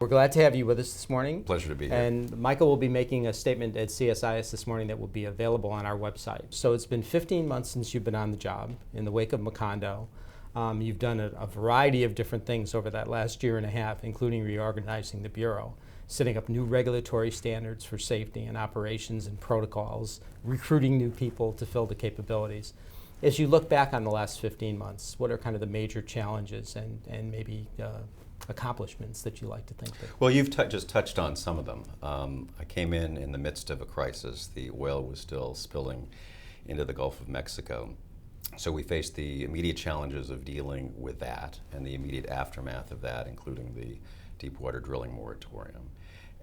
we're glad to have you with us this morning. Pleasure to be here. And Michael will be making a statement at CSIS this morning that will be available on our website. So it's been 15 months since you've been on the job in the wake of Macondo. You've done a variety of different things over that last year and a half, including reorganizing the Bureau, setting up new regulatory standards for safety and operations and protocols, recruiting new people to fill the capabilities. As you look back on the last 15 months, what are kind of the major challenges and maybe accomplishments that you like to think of? Well, you've just touched on some of them. I came in the midst of a crisis. The oil was still spilling into the Gulf of Mexico. So we faced the immediate challenges of dealing with that and the immediate aftermath of that, including the deepwater drilling moratorium.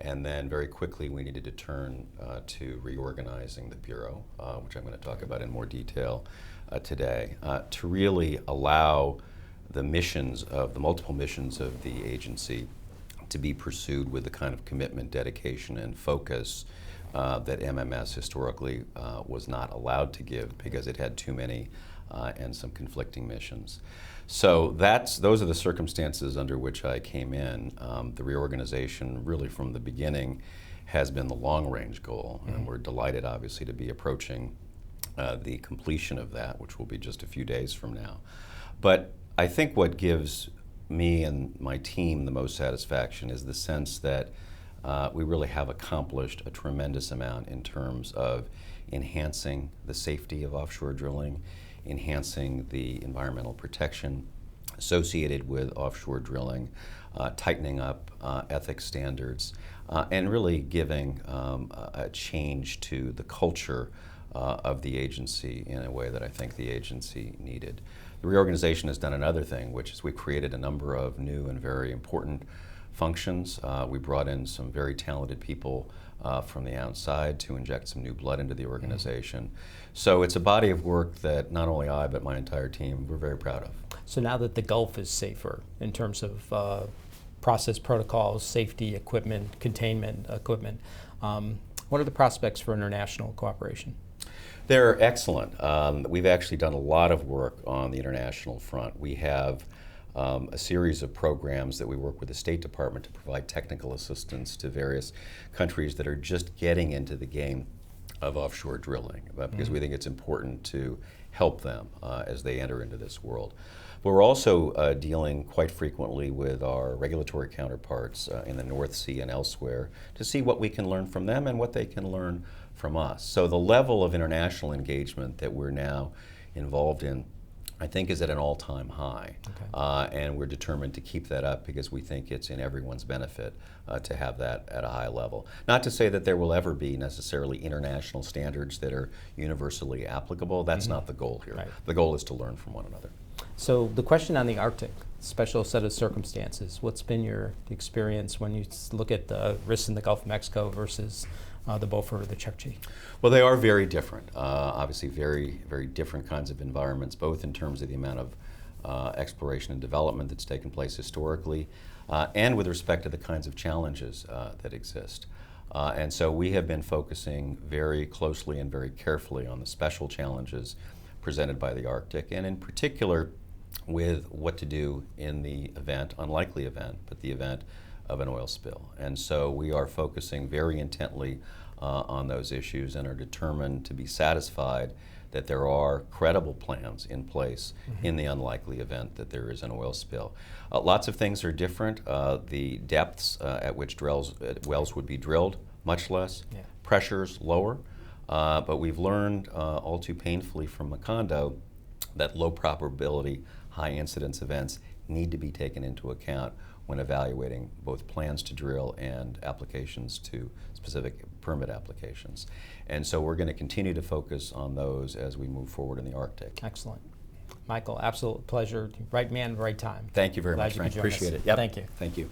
And then very quickly we needed to turn to reorganizing the Bureau, which I'm going to talk about in more detail today, to really allow the multiple missions of the agency to be pursued with the kind of commitment, dedication, and focus that MMS historically was not allowed to give because it had too many and some conflicting missions. So those are the circumstances under which I came in. The reorganization really from the beginning has been the long-range goal, and we're delighted obviously to be approaching the completion of that, which will be just a few days from now. But I think what gives me and my team the most satisfaction is the sense that we really have accomplished a tremendous amount in terms of enhancing the safety of offshore drilling, enhancing the environmental protection associated with offshore drilling, tightening up ethics standards, and really giving a change to the culture of the agency in a way that I think the agency needed. The reorganization has done another thing, which is we've created a number of new and very important functions. We brought in some very talented people from the outside to inject some new blood into the organization. So it's a body of work that not only I, but my entire team, we're very proud of. So now that the Gulf is safer in terms of process protocols, safety equipment, containment equipment, what are the prospects for international cooperation? They're excellent. We've actually done a lot of work on the international front. We have a series of programs that we work with the State Department to provide technical assistance to various countries that are just getting into the game of offshore drilling, because we think it's important to help them as they enter into this world. But we're also dealing quite frequently with our regulatory counterparts in the North Sea and elsewhere to see what we can learn from them and what they can learn from us. So the level of international engagement that we're now involved in, I think, is at an all-time high. Okay. And we're determined to keep that up because we think it's in everyone's benefit to have that at a high level. Not to say that there will ever be necessarily international standards that are universally applicable. That's not the goal here. Right. The goal is to learn from one another. So the question on the Arctic, special set of circumstances, what's been your experience when you look at the risks in the Gulf of Mexico versus the Beaufort or the Chukchi? Well, they are very different. Obviously very, very different kinds of environments, both in terms of the amount of exploration and development that's taken place historically, and with respect to the kinds of challenges that exist. And so we have been focusing very closely and very carefully on the special challenges presented by the Arctic, and in particular with what to do in the event, unlikely event, but the event of an oil spill. And so we are focusing very intently on those issues and are determined to be satisfied that there are credible plans in place in the unlikely event that there is an oil spill. Lots of things are different. The depths at which wells would be drilled, much less. Yeah. Pressures lower. But we've learned all too painfully from Macondo that low probability, high incidence events need to be taken into account when evaluating both plans to drill and applications to specific permit applications. And so we're going to continue to focus on those as we move forward in the Arctic. Excellent. Michael, absolute pleasure. Right man, right time. Thank you very much, Frank. Appreciate it. Yep. Thank you. Thank you.